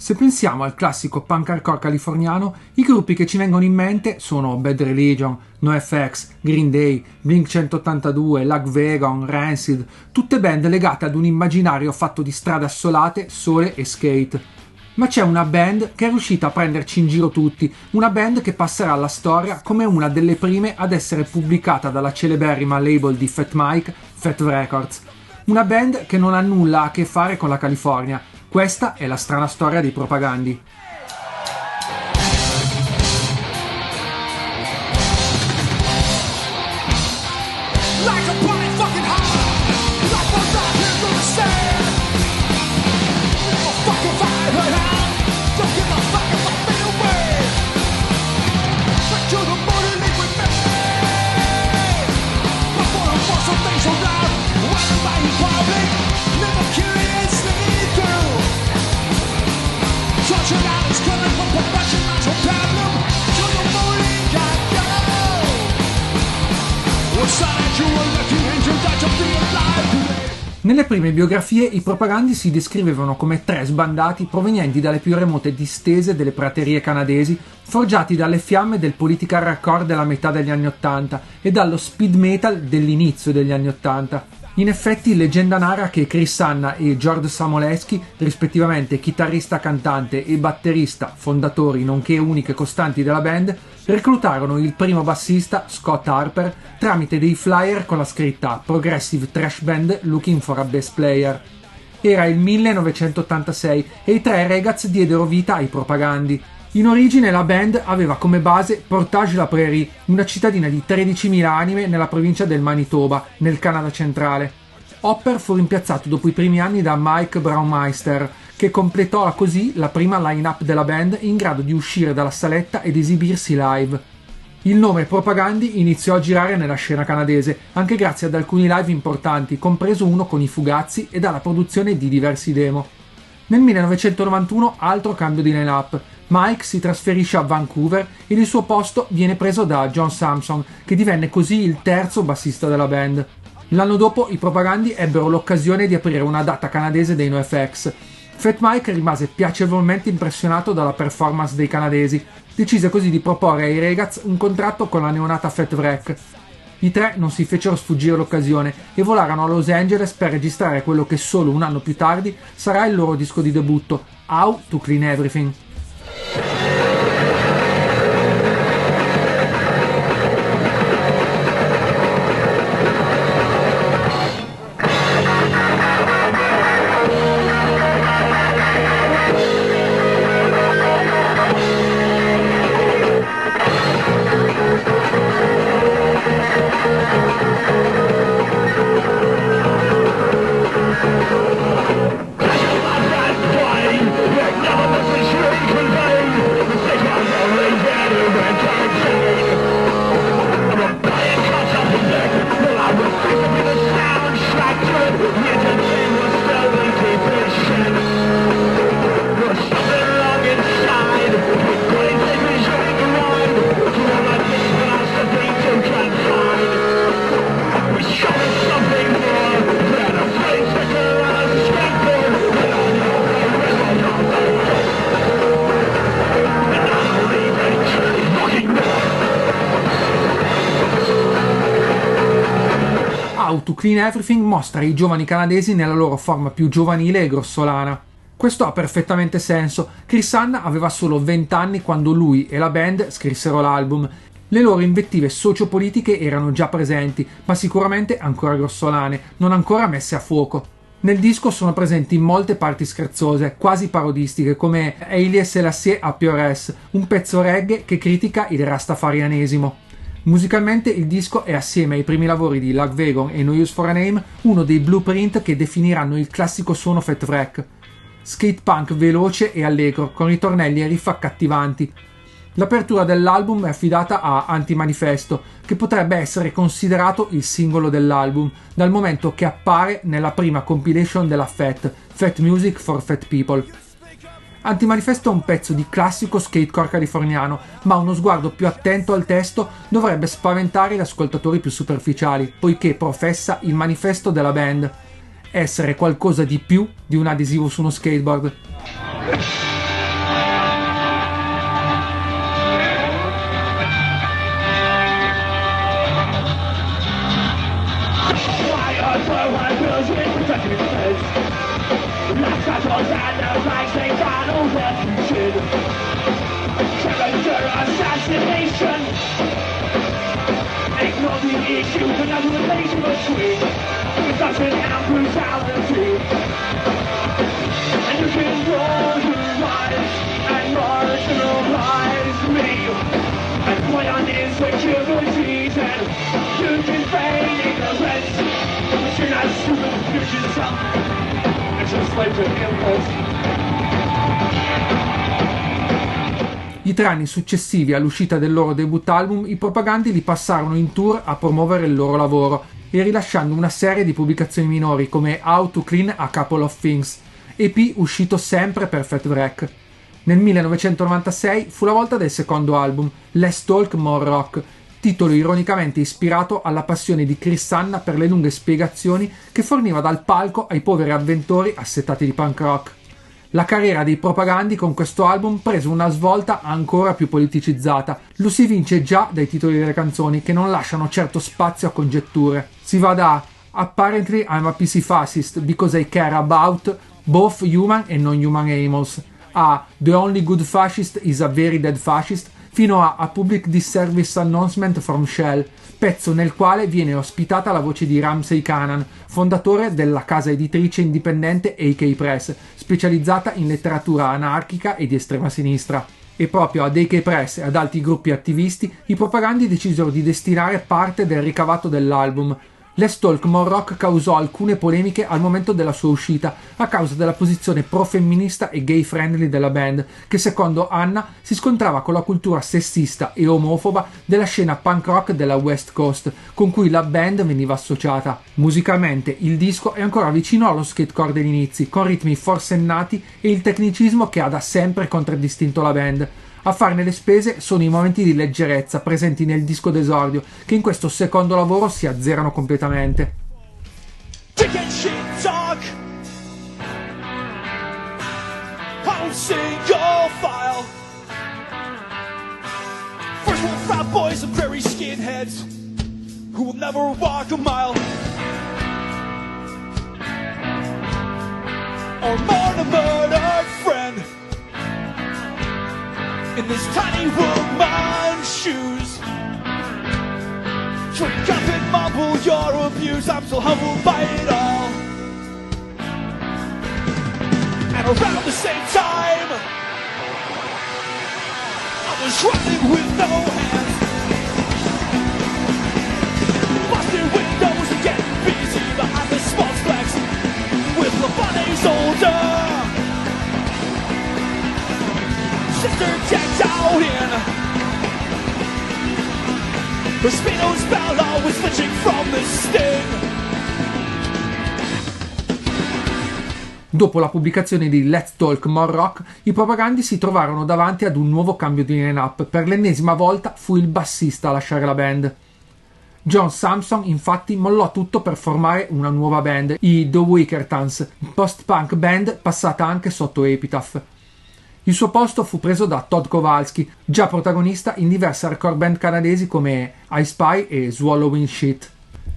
Se pensiamo al classico punk hardcore californiano, i gruppi che ci vengono in mente sono Bad Religion, NoFX, Green Day, Blink-182, Lagwagon, Rancid, tutte band legate ad un immaginario fatto di strade assolate, sole e skate. Ma c'è una band che è riuscita a prenderci in giro tutti, una band che passerà alla storia come una delle prime ad essere pubblicata dalla celeberrima label di Fat Mike, Fat Records. Una band che non ha nulla a che fare con la California. Questa è la strana storia dei Propagandi. Nelle prime biografie i Propagandi si descrivevano come tre sbandati provenienti dalle più remote distese delle praterie canadesi, forgiati dalle fiamme del political hardcore della metà degli anni '80 e dallo speed metal dell'inizio degli anni '80. In effetti, leggenda narra che Chris Anna e George Samoleski, rispettivamente chitarrista cantante e batterista, fondatori nonché uniche costanti della band, reclutarono il primo bassista, Scott Harper, tramite dei flyer con la scritta Progressive Thrash Band Looking for a Bass Player. Era il 1986 e i tre ragazzi diedero vita ai Propagandi. In origine la band aveva come base Portage-la-Prairie, una cittadina di 13.000 anime nella provincia del Manitoba, nel Canada centrale. Hopper fu rimpiazzato dopo i primi anni da Mike Braumeister, che completò così la prima line-up della band in grado di uscire dalla saletta ed esibirsi live. Il nome Propagandi iniziò a girare nella scena canadese, anche grazie ad alcuni live importanti, compreso uno con i Fugazzi e dalla produzione di diversi demo. Nel 1991 altro cambio di line-up. Mike si trasferisce a Vancouver ed il suo posto viene preso da John Samson, che divenne così il terzo bassista della band. L'anno dopo i Propagandi ebbero l'occasione di aprire una data canadese dei NoFX. Fat Mike rimase piacevolmente impressionato dalla performance dei canadesi, decise così di proporre ai ragazzi un contratto con la neonata Fat Wreck. I tre non si fecero sfuggire l'occasione e volarono a Los Angeles per registrare quello che solo un anno più tardi sarà il loro disco di debutto, How to Clean Everything. How to Clean Everything mostra i giovani canadesi nella loro forma più giovanile e grossolana. Questo ha perfettamente senso. Chris Anna aveva solo 20 anni quando lui e la band scrissero l'album. Le loro invettive sociopolitiche erano già presenti, ma sicuramente ancora grossolane, non ancora messe a fuoco. Nel disco sono presenti molte parti scherzose, quasi parodistiche, come Haile Selassie a Piores, un pezzo reggae che critica il rastafarianesimo. Musicalmente il disco è, assieme ai primi lavori di Lagwagon e No Use for a Name, uno dei blueprint che definiranno il classico suono Fat Wreck. Skate punk veloce e allegro, con ritornelli e riff accattivanti. L'apertura dell'album è affidata a Anti-Manifesto, che potrebbe essere considerato il singolo dell'album, dal momento che appare nella prima compilation della Fat Music for Fat People. Anti-Manifesto è un pezzo di classico skatecore californiano, ma uno sguardo più attento al testo dovrebbe spaventare gli ascoltatori più superficiali, poiché professa il manifesto della band: essere qualcosa di più di un adesivo su uno skateboard. I 3 anni successivi all'uscita del loro debut album, i Propagandhi li passarono in tour a promuovere il loro lavoro e rilasciando una serie di pubblicazioni minori come How to Clean a Couple of Things, EP uscito sempre per Fat Wreck. Nel 1996 fu la volta del secondo album, Less Talk More Rock, titolo ironicamente ispirato alla passione di Chris Anna per le lunghe spiegazioni che forniva dal palco ai poveri avventori assetati di punk rock. La carriera dei Propagandhi con questo album prese una svolta ancora più politicizzata. Lo si vince già dai titoli delle canzoni, che non lasciano certo spazio a congetture. Si va da Apparently I'm a PC Fascist because I care about both human and non-human animals a The Only Good Fascist is a Very Dead Fascist, fino a Public Disservice Announcement from Shell, pezzo nel quale viene ospitata la voce di Ramsey Canaan, fondatore della casa editrice indipendente AK Press, specializzata in letteratura anarchica e di estrema sinistra. E proprio ad AK Press e ad altri gruppi attivisti i Propagandhi decisero di destinare parte del ricavato dell'album. Less Talk More Rock causò alcune polemiche al momento della sua uscita a causa della posizione pro-femminista e gay-friendly della band, che secondo Anna si scontrava con la cultura sessista e omofoba della scena punk rock della West Coast, con cui la band veniva associata. Musicalmente il disco è ancora vicino allo skatecore degli inizi, con ritmi forsennati e il tecnicismo che ha da sempre contraddistinto la band. A farne le spese sono i momenti di leggerezza presenti nel disco d'esordio, che in questo secondo lavoro si azzerano completamente. In this tiny woman's shoes, drink up and mumble your abuse. I'm still humbled by it all. And around the same time, I was running with no hands, busting windows and getting busy behind the small flags with the bunnies older. Sister decked out in her Speedo's belt, always flinching from the sting. Dopo la pubblicazione di Let's Talk More Rock, i Propagandhi si trovarono davanti ad un nuovo cambio di line-up. Per l'ennesima volta fu il bassista a lasciare la band. John Samson infatti mollò tutto per formare una nuova band, i The Wickertons, post-punk band passata anche sotto Epitaph. Il suo posto fu preso da Todd Kowalski, già protagonista in diverse hardcore band canadesi come I Spy e Swallowing Shit.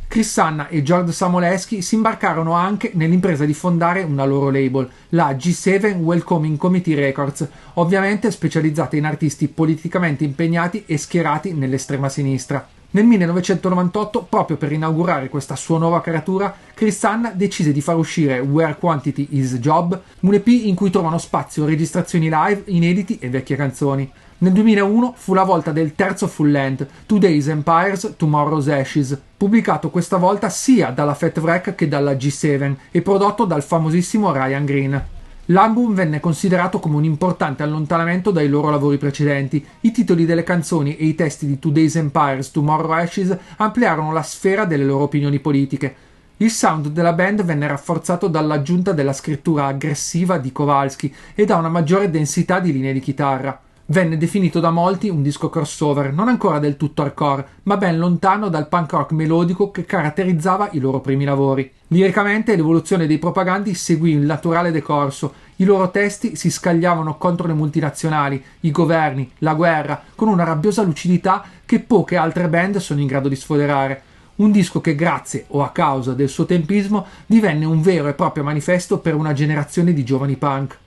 Chris Anna e George Samoleski si imbarcarono anche nell'impresa di fondare una loro label, la G7 Welcoming Committee Records, ovviamente specializzata in artisti politicamente impegnati e schierati nell'estrema sinistra. Nel 1998, proprio per inaugurare questa sua nuova creatura, Chris Anna decise di far uscire Where Quantity is Job, un EP in cui trovano spazio registrazioni live, inediti e vecchie canzoni. Nel 2001 fu la volta del terzo full length, Today's Empires, Tomorrow's Ashes, pubblicato questa volta sia dalla Fat Wreck che dalla G7 e prodotto dal famosissimo Ryan Green. L'album venne considerato come un importante allontanamento dai loro lavori precedenti. I titoli delle canzoni e i testi di Today's Empires, Tomorrow's Ashes ampliarono la sfera delle loro opinioni politiche. Il sound della band venne rafforzato dall'aggiunta della scrittura aggressiva di Kowalski e da una maggiore densità di linee di chitarra. Venne definito da molti un disco crossover, non ancora del tutto hardcore, ma ben lontano dal punk rock melodico che caratterizzava i loro primi lavori. Liricamente l'evoluzione dei Propagandhi seguì un naturale decorso. I loro testi si scagliavano contro le multinazionali, i governi, la guerra, con una rabbiosa lucidità che poche altre band sono in grado di sfoderare. un disco che grazie o a causa del suo tempismo divenne un vero e proprio manifesto per una generazione di giovani punk.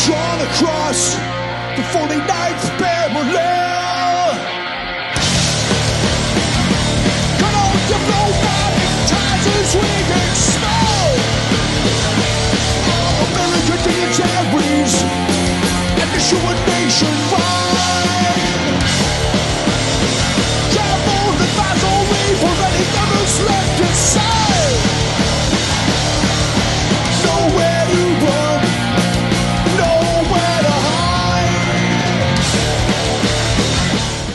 Drawn across the 49th parallel. Cut off diplomatic ties as we can smell. All American dignitaries and issue a nationwide. Travel advisory for any others left inside. Nowhere to run.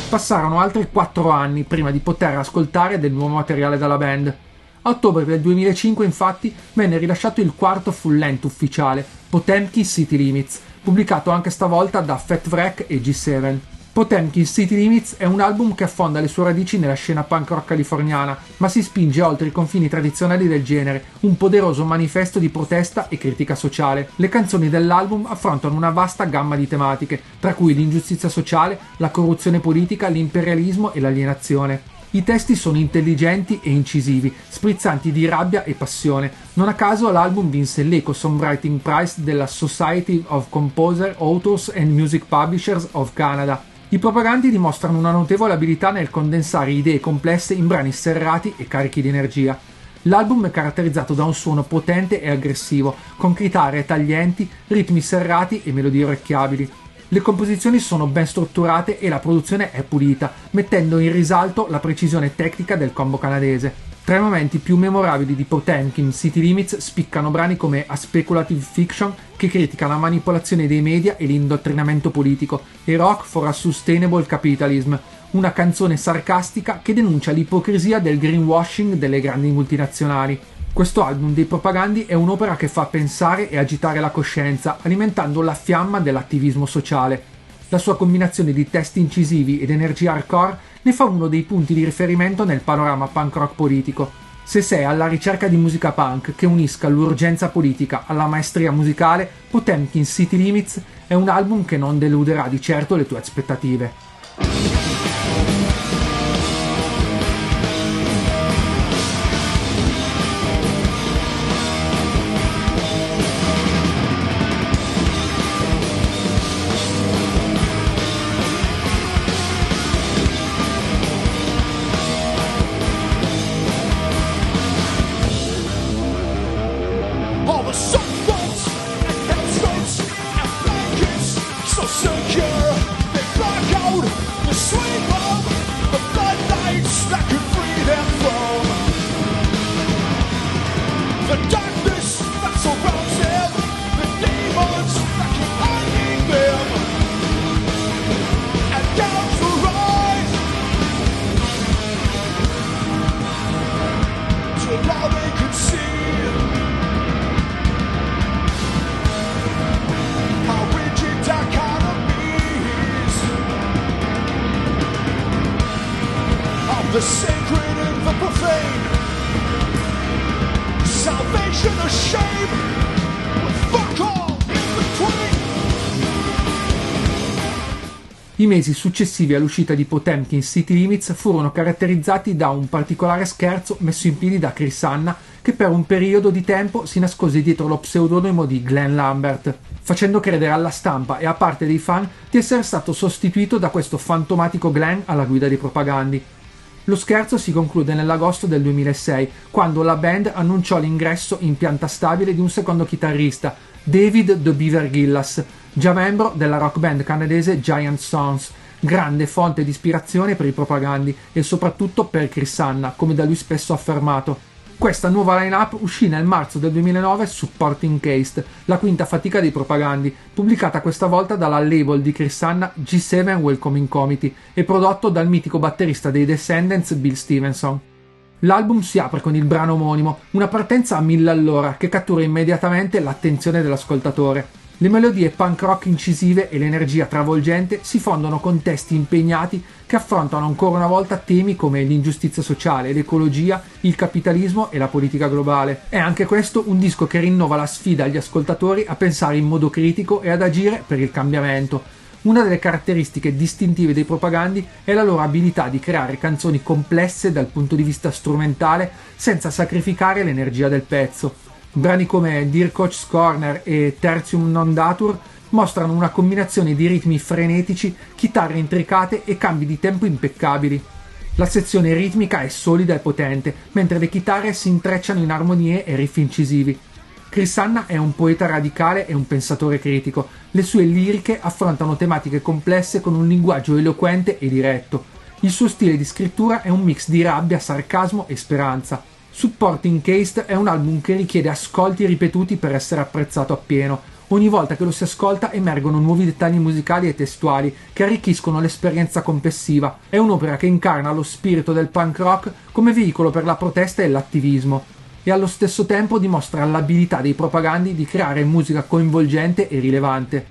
Passarono altri 4 anni prima di poter ascoltare del nuovo materiale dalla band. A ottobre del 2005 infatti venne rilasciato il quarto full length ufficiale, Potemkin City Limits, pubblicato anche stavolta da Fat Wreck e G7. Potemkin City Limits è un album che affonda le sue radici nella scena punk rock californiana, ma si spinge oltre i confini tradizionali del genere, un poderoso manifesto di protesta e critica sociale. Le canzoni dell'album affrontano una vasta gamma di tematiche, tra cui l'ingiustizia sociale, la corruzione politica, l'imperialismo e l'alienazione. I testi sono intelligenti e incisivi, sprizzanti di rabbia e passione. Non a caso l'album vinse l'Eco Songwriting Prize della Society of Composer, Authors and Music Publishers of Canada. I Propagandhi dimostrano una notevole abilità nel condensare idee complesse in brani serrati e carichi di energia. L'album è caratterizzato da un suono potente e aggressivo, con chitarre taglienti, ritmi serrati e melodie orecchiabili. Le composizioni sono ben strutturate e la produzione è pulita, mettendo in risalto la precisione tecnica del combo canadese. Tra i momenti più memorabili di Potemkin City Limits spiccano brani come A Speculative Fiction, che critica la manipolazione dei media e l'indottrinamento politico, e Rock for a Sustainable Capitalism, una canzone sarcastica che denuncia l'ipocrisia del greenwashing delle grandi multinazionali. Questo album dei Propagandhi è un'opera che fa pensare e agitare la coscienza, alimentando la fiamma dell'attivismo sociale. La sua combinazione di testi incisivi ed energia hardcore ne fa uno dei punti di riferimento nel panorama punk rock politico. Se sei alla ricerca di musica punk che unisca l'urgenza politica alla maestria musicale, Potemkin City Limits è un album che non deluderà di certo le tue aspettative. All the sunboats and headstones and blankets so secure they block out the sweep of the floodlights that could free them from the darkness that surrounds them, the demons that keep hiding them, and down to rise till all they could see. The sacred and the profane, salvation or shame, with fuck all in between. I mesi successivi all'uscita di Potemkin City Limits furono caratterizzati da un particolare scherzo messo in piedi da Chris Anna, che per un periodo di tempo si nascose dietro lo pseudonimo di Glenn Lambert, facendo credere alla stampa e a parte dei fan di essere stato sostituito da questo fantomatico Glenn alla guida dei Propagandhi. Lo scherzo si conclude nell'agosto del 2006, quando la band annunciò l'ingresso in pianta stabile di un secondo chitarrista, David The Beaver Gillas, già membro della rock band canadese Giant Sons, grande fonte di ispirazione per i Propagandi e soprattutto per Chris Anna, come da lui spesso affermato. Questa nuova line-up uscì nel marzo del 2009 su Porting Cast, la quinta fatica dei Propagandi, pubblicata questa volta dalla label di Chris Anna G7 Welcoming Committee e prodotto dal mitico batterista dei Descendants Bill Stevenson. L'album si apre con il brano omonimo, una partenza a 1000 all'ora che cattura immediatamente l'attenzione dell'ascoltatore. Le melodie punk rock incisive e l'energia travolgente si fondono con testi impegnati che affrontano ancora una volta temi come l'ingiustizia sociale, l'ecologia, il capitalismo e la politica globale. È anche questo un disco che rinnova la sfida agli ascoltatori a pensare in modo critico e ad agire per il cambiamento. Una delle caratteristiche distintive dei Propagandi è la loro abilità di creare canzoni complesse dal punto di vista strumentale senza sacrificare l'energia del pezzo. Brani come Dear Coach's Corner e Tertium Non Datur mostrano una combinazione di ritmi frenetici, chitarre intricate e cambi di tempo impeccabili. La sezione ritmica è solida e potente, mentre le chitarre si intrecciano in armonie e riff incisivi. Chris Anna è un poeta radicale e un pensatore critico. Le sue liriche affrontano tematiche complesse con un linguaggio eloquente e diretto. Il suo stile di scrittura è un mix di rabbia, sarcasmo e speranza. Supporting Cast è un album che richiede ascolti ripetuti per essere apprezzato appieno. Ogni volta che lo si ascolta emergono nuovi dettagli musicali e testuali che arricchiscono l'esperienza complessiva. È un'opera che incarna lo spirito del punk rock come veicolo per la protesta e l'attivismo e allo stesso tempo dimostra l'abilità dei Propagandi di creare musica coinvolgente e rilevante.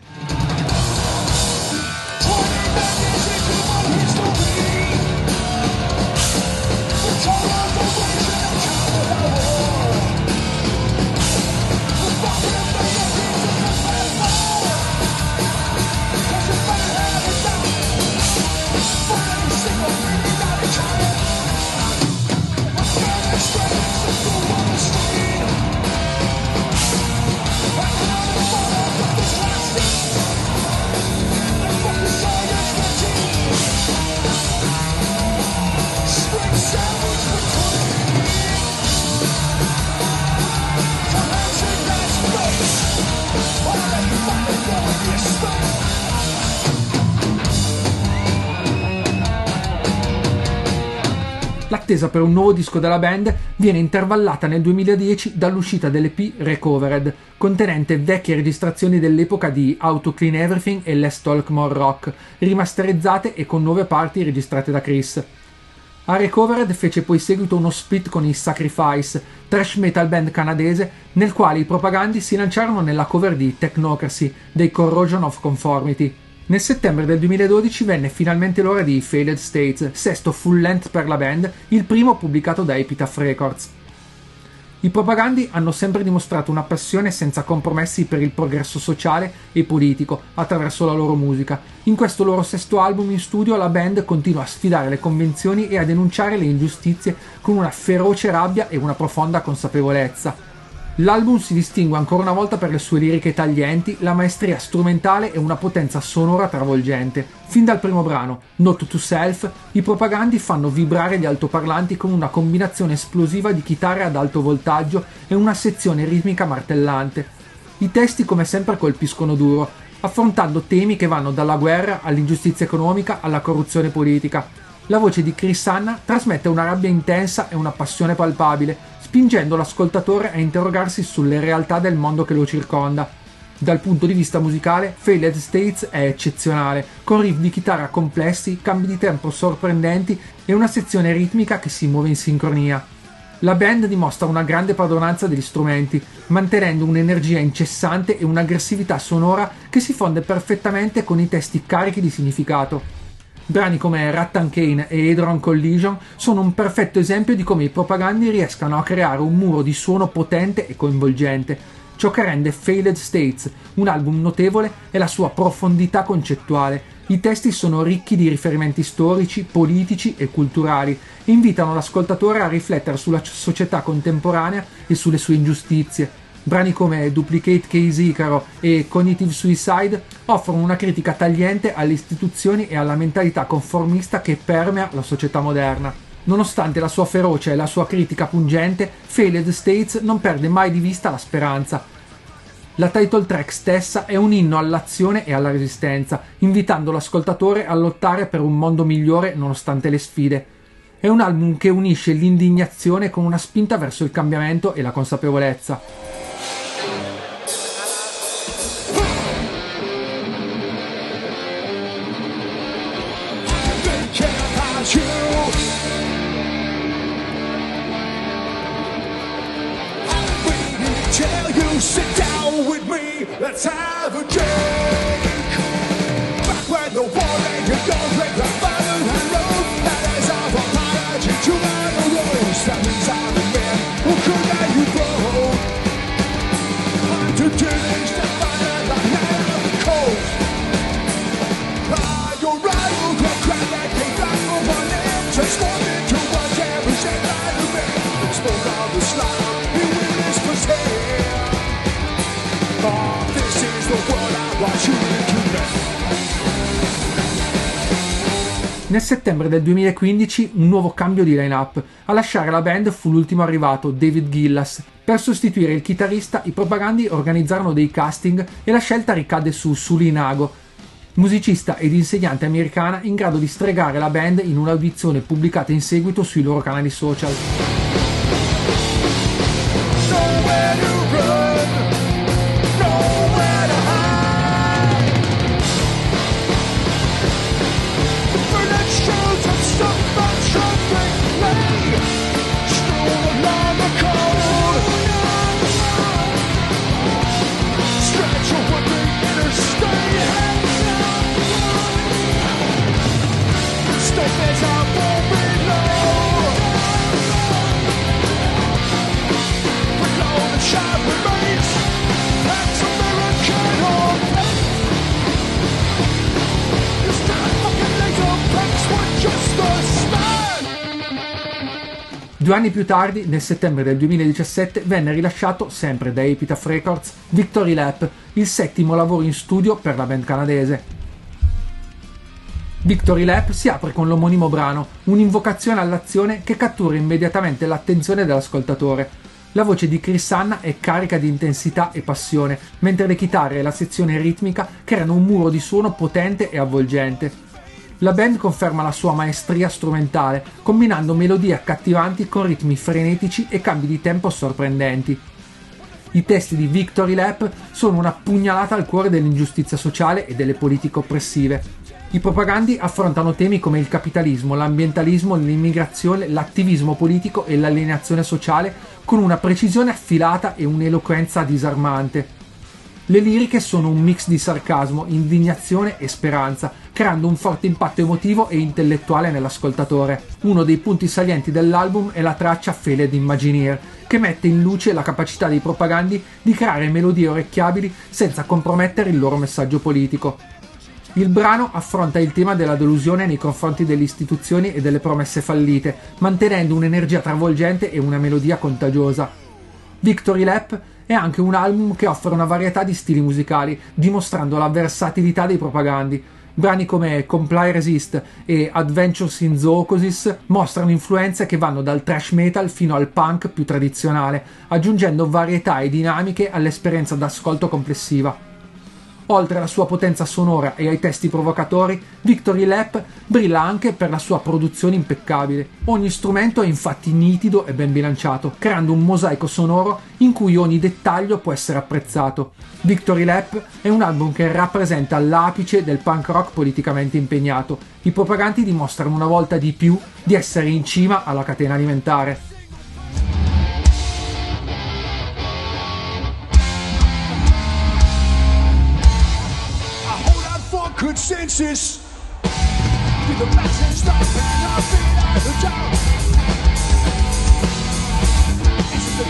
L'attesa per un nuovo disco della band viene intervallata nel 2010 dall'uscita dell'EP Recovered, contenente vecchie registrazioni dell'epoca di How to Clean Everything e Let's Talk More Rock, rimasterizzate e con nuove parti registrate da Chris. A Recovered fece poi seguito uno split con i Sacrifice, thrash metal band canadese, nel quale i Propagandi si lanciarono nella cover di Technocracy dei Corrosion of Conformity. Nel settembre del 2012 venne finalmente l'ora di Failed States, sesto full length per la band, il primo pubblicato da Epitaph Records. I Propagandi hanno sempre dimostrato una passione senza compromessi per il progresso sociale e politico attraverso la loro musica. In questo loro sesto album in studio la band continua a sfidare le convenzioni e a denunciare le ingiustizie con una feroce rabbia e una profonda consapevolezza. L'album si distingue ancora una volta per le sue liriche taglienti, la maestria strumentale e una potenza sonora travolgente. Fin dal primo brano, Note to Self, i Propagandi fanno vibrare gli altoparlanti con una combinazione esplosiva di chitarre ad alto voltaggio e una sezione ritmica martellante. I testi come sempre colpiscono duro, affrontando temi che vanno dalla guerra all'ingiustizia economica alla corruzione politica. La voce di Chris Anna trasmette una rabbia intensa e una passione palpabile, spingendo l'ascoltatore a interrogarsi sulle realtà del mondo che lo circonda. Dal punto di vista musicale, Failed States è eccezionale, con riff di chitarra complessi, cambi di tempo sorprendenti e una sezione ritmica che si muove in sincronia. La band dimostra una grande padronanza degli strumenti, mantenendo un'energia incessante e un'aggressività sonora che si fonde perfettamente con i testi carichi di significato. Brani come Rattan-Cane e Hadron Collision sono un perfetto esempio di come i Propagandi riescano a creare un muro di suono potente e coinvolgente. Ciò che rende Failed States un album notevole è la sua profondità concettuale. I testi sono ricchi di riferimenti storici, politici e culturali e invitano l'ascoltatore a riflettere sulla società contemporanea e sulle sue ingiustizie. Brani come Duplicate Case Icaro e Cognitive Suicide offrono una critica tagliente alle istituzioni e alla mentalità conformista che permea la società moderna. Nonostante la sua ferocia e la sua critica pungente, Failed States non perde mai di vista la speranza. La title track stessa è un inno all'azione e alla resistenza, invitando l'ascoltatore a lottare per un mondo migliore nonostante le sfide. È un album che unisce l'indignazione con una spinta verso il cambiamento e la consapevolezza. Sit down with me, let's have a drink. Back when the war ended, don't break the fire and road. That is our apology to the rules. That means I'm the man who could let you go. I'm to finish the fire like night on the coast. Your rival can cry that they got for one end. Transform into whatever said by the man. Spoke of the slaughter, he witnessed firsthand. This is the world I want you to know. Nel settembre del 2015 un nuovo cambio di line-up. A lasciare la band fu l'ultimo arrivato, David Gillas. Per sostituire il chitarrista, i Propagandhi organizzarono dei casting e la scelta ricadde su Sully Nago, musicista ed insegnante americana in grado di stregare la band in un'audizione pubblicata in seguito sui loro canali social. Due anni più tardi, nel settembre del 2017, venne rilasciato, sempre da Epitaph Records, Victory Lap, il settimo lavoro in studio per la band canadese. Victory Lap si apre con l'omonimo brano, un'invocazione all'azione che cattura immediatamente l'attenzione dell'ascoltatore. La voce di Chris Anna è carica di intensità e passione, mentre le chitarre e la sezione ritmica creano un muro di suono potente e avvolgente. La band conferma la sua maestria strumentale, combinando melodie accattivanti con ritmi frenetici e cambi di tempo sorprendenti. I testi di Victory Lap sono una pugnalata al cuore dell'ingiustizia sociale e delle politiche oppressive. I Propagandhi affrontano temi come il capitalismo, l'ambientalismo, l'immigrazione, l'attivismo politico e l'alienazione sociale con una precisione affilata e un'eloquenza disarmante. Le liriche sono un mix di sarcasmo, indignazione e speranza, creando un forte impatto emotivo e intellettuale nell'ascoltatore. Uno dei punti salienti dell'album è la traccia Failed Imagineer, che mette in luce la capacità dei Propagandhi di creare melodie orecchiabili senza compromettere il loro messaggio politico. Il brano affronta il tema della delusione nei confronti delle istituzioni e delle promesse fallite, mantenendo un'energia travolgente e una melodia contagiosa. Victory Lap è anche un album che offre una varietà di stili musicali, dimostrando la versatilità dei Propagandhi. Brani come Comply Resist e Adventures in Zoocosis mostrano influenze che vanno dal thrash metal fino al punk più tradizionale, aggiungendo varietà e dinamiche all'esperienza d'ascolto complessiva. Oltre alla sua potenza sonora e ai testi provocatori, Victory Lap brilla anche per la sua produzione impeccabile. Ogni strumento è infatti nitido e ben bilanciato, creando un mosaico sonoro in cui ogni dettaglio può essere apprezzato. Victory Lap è un album che rappresenta l'apice del punk rock politicamente impegnato. I Propagandhi dimostrano una volta di più di essere in cima alla catena alimentare. Consensus with the massive stop and our feet out the top. This is the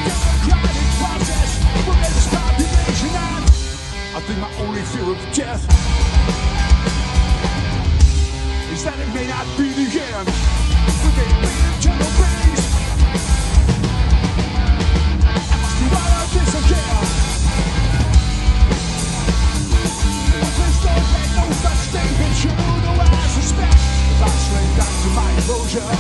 democratic process. We'll get this population out. I think my only fear of death is that it may not be the end. But they made eternal rays. I must do all of this again. There's no such thing as you, no I suspect. If I slay back to my closure,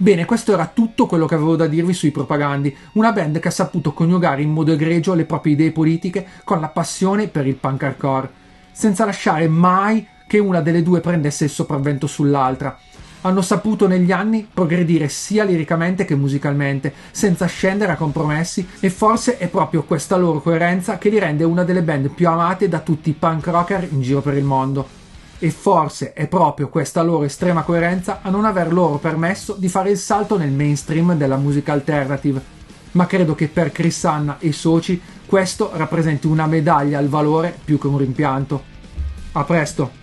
Bene, questo era tutto quello che avevo da dirvi sui Propagandi, una band che ha saputo coniugare in modo egregio le proprie idee politiche con la passione per il punk hardcore, senza lasciare mai che una delle due prendesse il sopravvento sull'altra. Hanno saputo negli anni progredire sia liricamente che musicalmente, senza scendere a compromessi, e forse è proprio questa loro coerenza che li rende una delle band più amate da tutti i punk rocker in giro per il mondo. E forse è proprio questa loro estrema coerenza a non aver loro permesso di fare il salto nel mainstream della musica alternative. Ma credo che per Chris Anna e i soci questo rappresenti una medaglia al valore più che un rimpianto. A presto!